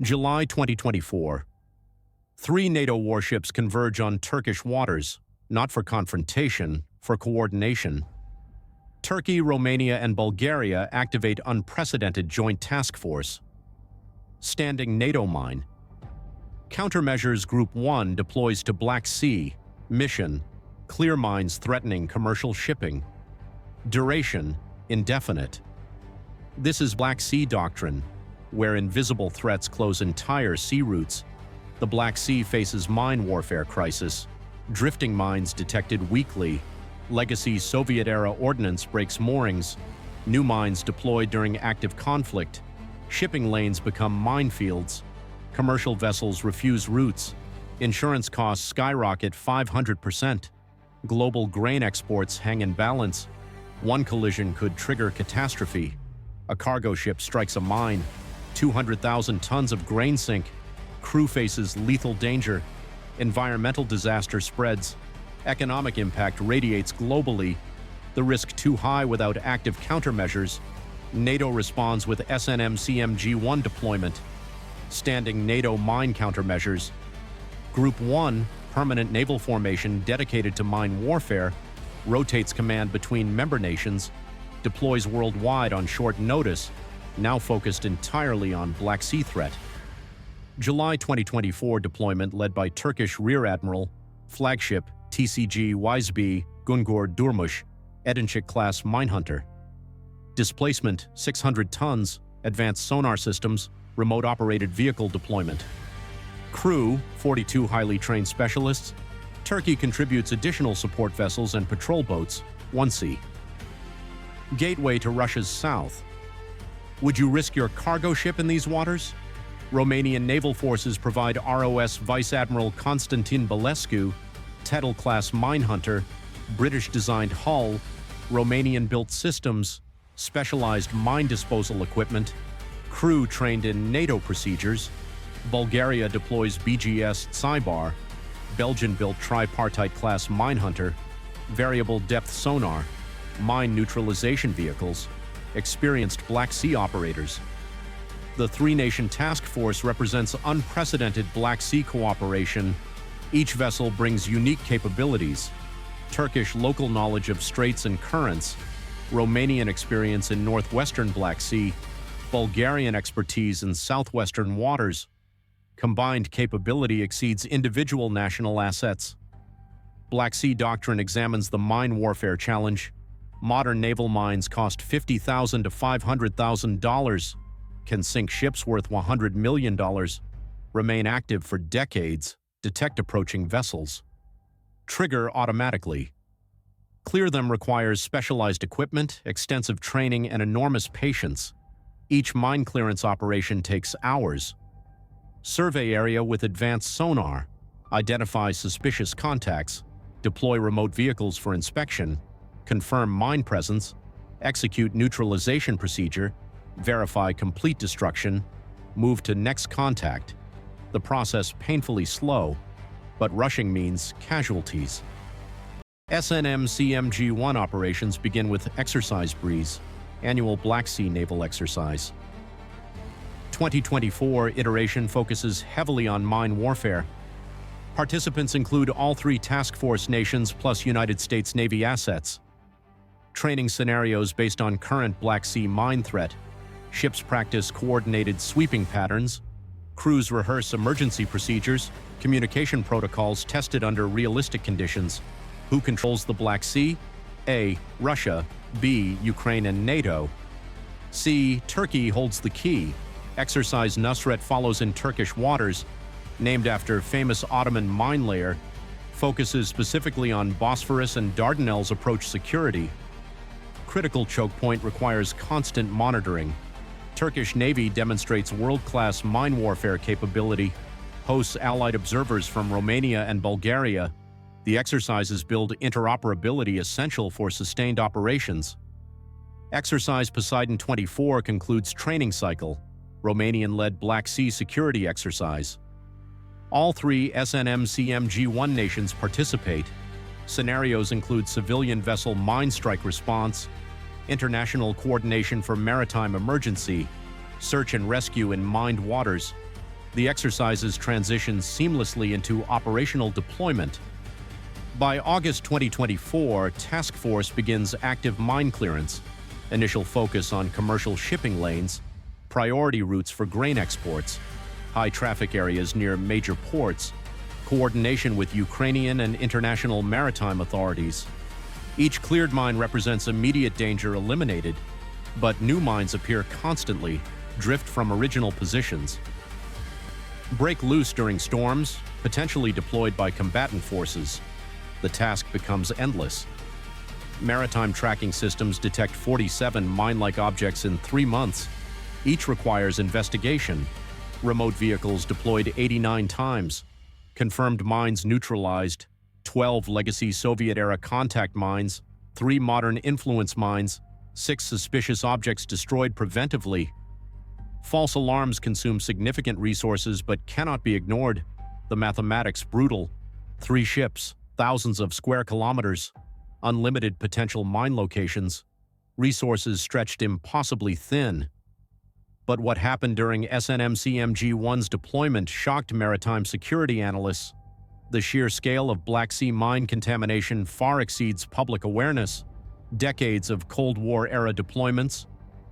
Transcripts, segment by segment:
July 2024. Three NATO warships converge on Turkish waters, not for confrontation, for coordination. Turkey, Romania, and Bulgaria activate unprecedented joint task force. Standing NATO mine. Countermeasures Group 1 deploys to Black Sea. Mission: clear mines threatening commercial shipping. Duration: indefinite. This is Sea Doctrine, where invisible threats close entire sea routes. The Black Sea faces mine warfare crisis. Drifting mines detected weekly. Legacy Soviet-era ordnance breaks moorings. New mines deployed during active conflict. Shipping lanes become minefields. Commercial vessels refuse routes. Insurance costs skyrocket 500%. Global grain exports hang in balance. One collision could trigger catastrophe. A cargo ship strikes a mine. 200,000 tons of grain sink. Crew faces lethal danger. Environmental disaster spreads. Economic impact radiates globally. The risk too high without active countermeasures. NATO responds with SNM-CMG-1 deployment. Standing NATO mine countermeasures. Group 1, permanent naval formation dedicated to mine warfare, rotates command between member nations, deploys worldwide on short notice, now focused entirely on Black Sea threat. July 2024 deployment led by Turkish Rear Admiral, flagship TCG Wiseby Gungur Durmuş, Edinçik-class minehunter. Displacement 600 tons, advanced sonar systems, remote-operated vehicle deployment. Crew 42 highly trained specialists. Turkey contributes additional support vessels and patrol boats, 1C. Gateway to Russia's south. Would you risk your cargo ship in these waters? Romanian naval forces provide ROS Vice Admiral Constantin Balescu, Tedel-class minehunter, British-designed hull, Romanian-built systems, specialized mine disposal equipment, crew trained in NATO procedures. Bulgaria deploys BGS Cybar, Belgian-built tripartite-class minehunter, variable depth sonar, mine neutralization vehicles, experienced Black Sea operators. The three-nation task force represents unprecedented Black Sea cooperation. Each vessel brings unique capabilities: Turkish local knowledge of straits and currents, Romanian experience in northwestern Black Sea, Bulgarian expertise in southwestern waters. Combined capability exceeds individual national assets. Black Sea Doctrine examines the mine warfare challenge. Modern naval mines cost $50,000 to $500,000, can sink ships worth $100 million, remain active for decades, detect approaching vessels. Trigger automatically. Clear them requires specialized equipment, extensive training, and enormous patience. Each mine clearance operation takes hours. Survey area with advanced sonar. Identify suspicious contacts. Deploy remote vehicles for inspection. Confirm mine presence. Execute neutralization procedure. Verify complete destruction. Move to next contact. The process painfully slow, but rushing means casualties. SNM-CMG-1 operations begin with Exercise Breeze, annual Black Sea naval exercise. 2024 iteration focuses heavily on mine warfare. Participants include all three task force nations plus United States Navy assets. Training scenarios based on current Black Sea mine threat. Ships practice coordinated sweeping patterns. Crews rehearse emergency procedures. Communication protocols tested under realistic conditions. Who controls the Black Sea? A. Russia. B. Ukraine and NATO. C. Turkey holds the key. Exercise Nusret follows in Turkish waters, named after famous Ottoman mine layer, focuses specifically on Bosphorus and Dardanelles approach security. Critical choke point requires constant monitoring. Turkish Navy demonstrates world-class mine warfare capability, hosts allied observers from Romania and Bulgaria. The exercises build interoperability essential for sustained operations. Exercise Poseidon 24 concludes training cycle, Romanian-led Black Sea security exercise. All three SNM-CMG-1 nations participate. Scenarios include civilian vessel mine strike response, international coordination for maritime emergency, search and rescue in mined waters, The exercises transition seamlessly into operational deployment. By August 2024, Task Force begins active mine clearance, initial focus on commercial shipping lanes, priority routes for grain exports, high traffic areas near major ports, coordination with Ukrainian and international maritime authorities. Each cleared mine represents immediate danger eliminated, but new mines appear constantly, drift from original positions. Break loose during storms, potentially deployed by combatant forces. The task becomes endless. Maritime tracking systems detect 47 mine-like objects in 3 months. Each requires investigation. Remote vehicles deployed 89 times. Confirmed mines neutralized. 12 legacy Soviet-era contact mines. 3 modern influence mines. 6 suspicious objects destroyed preventively. False alarms consume significant resources but cannot be ignored. The mathematics brutal. 3 ships, thousands of square kilometers, unlimited potential mine locations, resources stretched impossibly thin. But what happened during SNM-CMG-1's deployment shocked maritime security analysts. The sheer scale of BlackSea mine contamination far exceeds public awareness. Decades of Cold War-era deployments,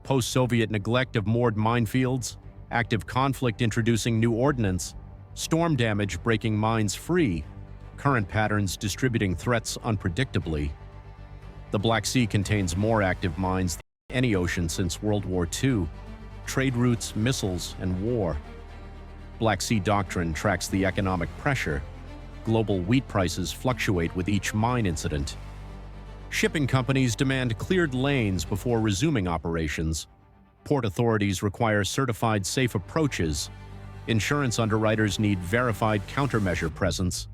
post-Soviet neglect of moored minefields, active conflict introducing new ordnance, storm damage breaking mines free, current patterns distributing threats unpredictably. The Black Sea contains more active mines than any ocean since World War II. Trade routes, missiles, and war. Black Sea Doctrine tracks the economic pressure. Global wheat prices fluctuate with each mine incident. Shipping companies demand cleared lanes before resuming operations. Port authorities require certified safe approaches. Insurance underwriters need verified countermeasure presence.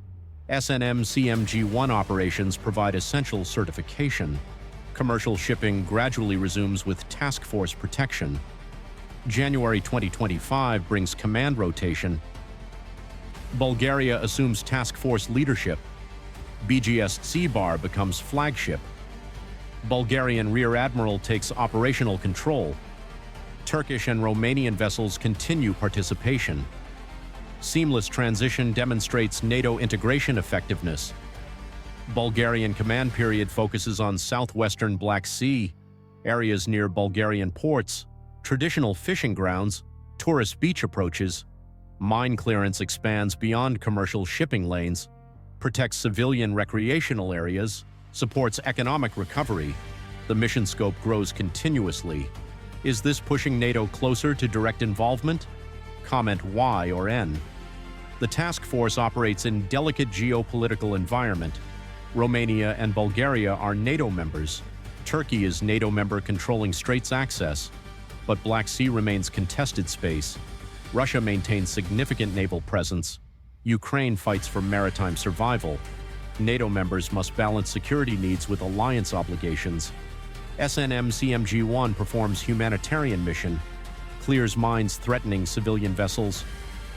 SNM-CMG-1 operations provide essential certification. Commercial shipping gradually resumes with task force protection. January 2025 brings command rotation. Bulgaria assumes task force leadership. BGS Seabar becomes flagship. Bulgarian Rear Admiral takes operational control. Turkish and Romanian vessels continue participation. Seamless transition demonstrates NATO integration effectiveness. Bulgarian command period focuses on southwestern Black Sea, areas near Bulgarian ports, traditional fishing grounds, tourist beach approaches. Mine clearance expands beyond commercial shipping lanes, protects civilian recreational areas, supports economic recovery. The mission scope grows continuously. Is this pushing NATO closer to direct involvement? Comment Y or N. The task force operates in delicate geopolitical environment. Romania and Bulgaria are NATO members. Turkey is NATO member controlling Straits access, but Black Sea remains contested space. Russia maintains significant naval presence. Ukraine fights for maritime survival. NATO members must balance security needs with alliance obligations. SNM-CMG-1 performs humanitarian mission, clears mines threatening civilian vessels,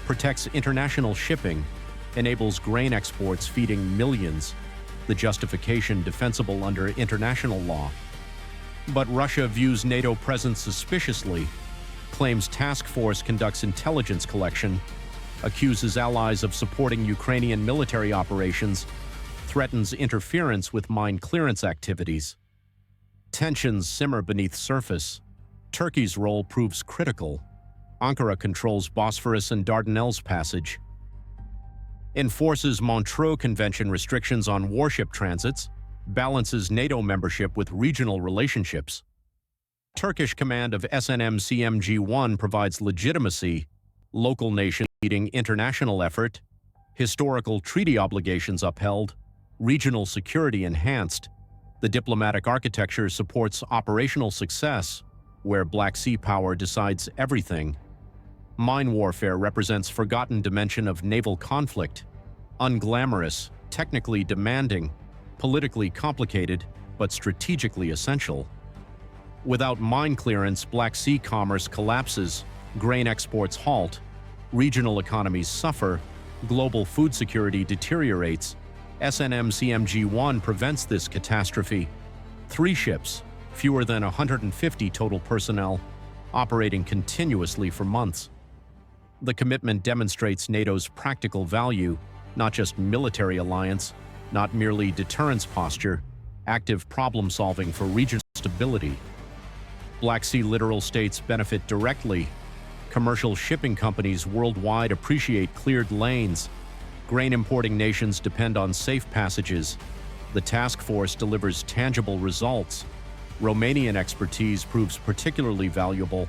protects international shipping, enables grain exports feeding millions. The justification defensible under international law. But Russia views NATO presence suspiciously, claims task force conducts intelligence collection, accuses allies of supporting Ukrainian military operations, threatens interference with mine clearance activities. Tensions simmer beneath surface. Turkey's role proves critical. Ankara controls Bosphorus and Dardanelles passage. Enforces Montreux Convention restrictions on warship transits, balances NATO membership with regional relationships. Turkish command of SNM-CMG-1 provides legitimacy, local nation leading international effort, historical treaty obligations upheld, regional security enhanced. The diplomatic architecture supports operational success, where Black Sea power decides everything. MineWarfare represents forgotten dimension of naval conflict, unglamorous, technically demanding, politically complicated, but strategically essential. Without mine clearance, Black Sea commerce collapses, grain exports halt, regional economies suffer, global food security deteriorates. SNM-CMG-1 prevents this catastrophe. 3 ships, fewer than 150 total personnel, operating continuously for months. The commitment demonstrates NATO's practical value, not just military alliance, not merely deterrence posture, active problem-solving for regional stability. Black Sea littoral states benefit directly. Commercial shipping companies worldwide appreciate cleared lanes. Grain importing nations depend on safe passages. The task force delivers tangible results. Romanian expertise proves particularly valuable.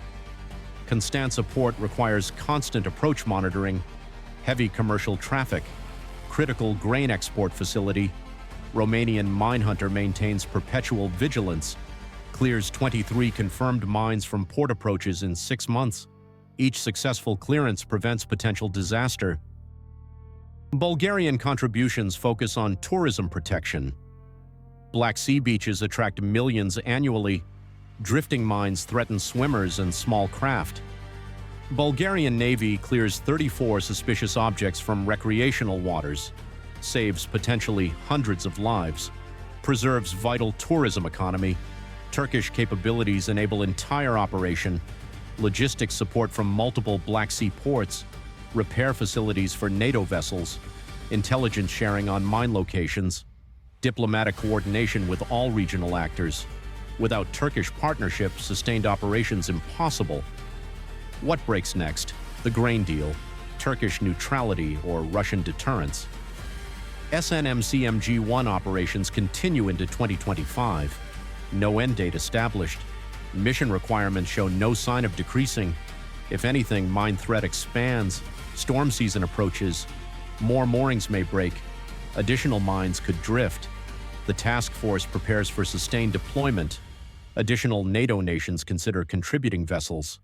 Constanța port requires constant approach monitoring, heavy commercial traffic, critical grain export facility. Romanian mine hunter maintains perpetual vigilance, clears 23 confirmed mines from port approaches in 6 months. Each successful clearance prevents potential disaster. Bulgarian contributions focus on tourism protection. Black Sea beaches attract millions annually. Drifting mines threaten swimmers and small craft. Bulgarian Navy clears 34 suspicious objects from recreational waters, saves potentially hundreds of lives, preserves vital tourism economy. Turkish capabilities enable entire operation, logistics support from multiple Black Sea ports, repair facilities for NATO vessels, intelligence sharing on mine locations, diplomatic coordination with all regional actors. Without Turkish partnership, sustained operations impossible. What breaks next? The grain deal, Turkish neutrality, or Russian deterrence? SNMCMG-1 operations continue into 2025. No end date established. Mission requirements show no sign of decreasing. If anything, mine threat expands. Storm season approaches. More moorings may break. Additional mines could drift. The task force prepares for sustained deployment. Additional NATO nations consider contributing vessels.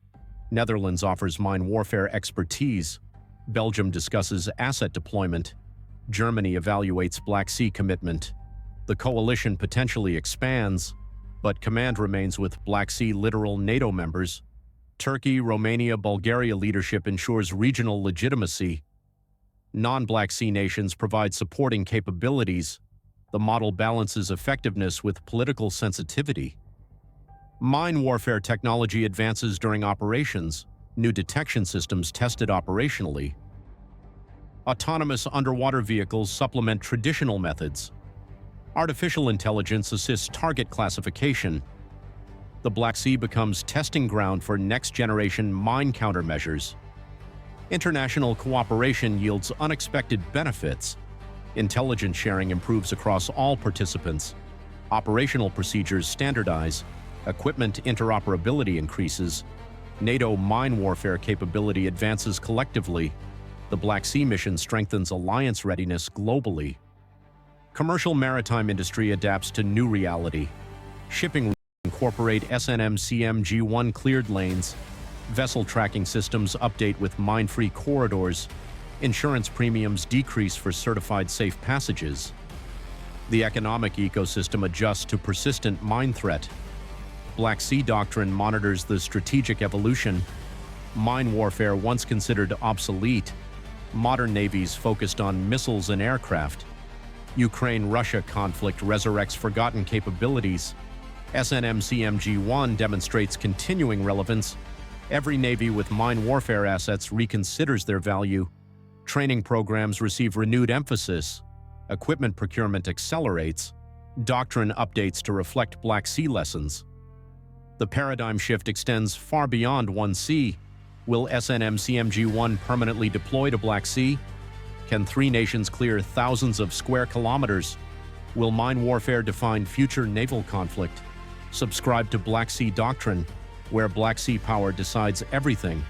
Netherlands offers mine warfare expertise. Belgium discusses asset deployment. Germany evaluates Black Sea commitment. The coalition potentially expands, but command remains with Black Sea littoral NATO members. Turkey, Romania, Bulgaria leadership ensures regional legitimacy. Non-Black Sea nations provide supporting capabilities. The model balances effectiveness with political sensitivity. Mine warfare technology advances during operations. New detection systems tested operationally. Autonomous underwater vehicles supplement traditional methods. Artificial intelligence assists target classification. The Black Sea becomes testing ground for next-generation mine countermeasures. International cooperation yields unexpected benefits. Intelligence sharing improves across all participants. Operational procedures standardize. Equipment interoperability increases. NATO mine warfare capability advances collectively. The Black Sea mission strengthens alliance readiness globally. Commercial maritime industry adapts to new reality. Shipping incorporate SNMCMG-1 cleared lanes. Vessel tracking systems update with mine-free corridors. Insurance premiums decrease for certified safe passages. The economic ecosystem adjusts to persistent mine threat. Black Sea Doctrine monitors the strategic evolution. Mine warfare once considered obsolete. Modern navies focused on missiles and aircraft. Ukraine-Russia conflict resurrects forgotten capabilities. SNMCMG-1 demonstrates continuing relevance. Every navy with mine warfare assets reconsiders their value. Training programs receive renewed emphasis. Equipment procurement accelerates. Doctrine updates to reflect Black Sea lessons. The paradigm shift extends far beyond one sea. Will SNMCMG-1 permanently deploy to Black Sea? Can 3 nations clear thousands of square kilometers? Will mine warfare define future naval conflict? Subscribe to Black Sea Doctrine, where Black Sea power decides everything.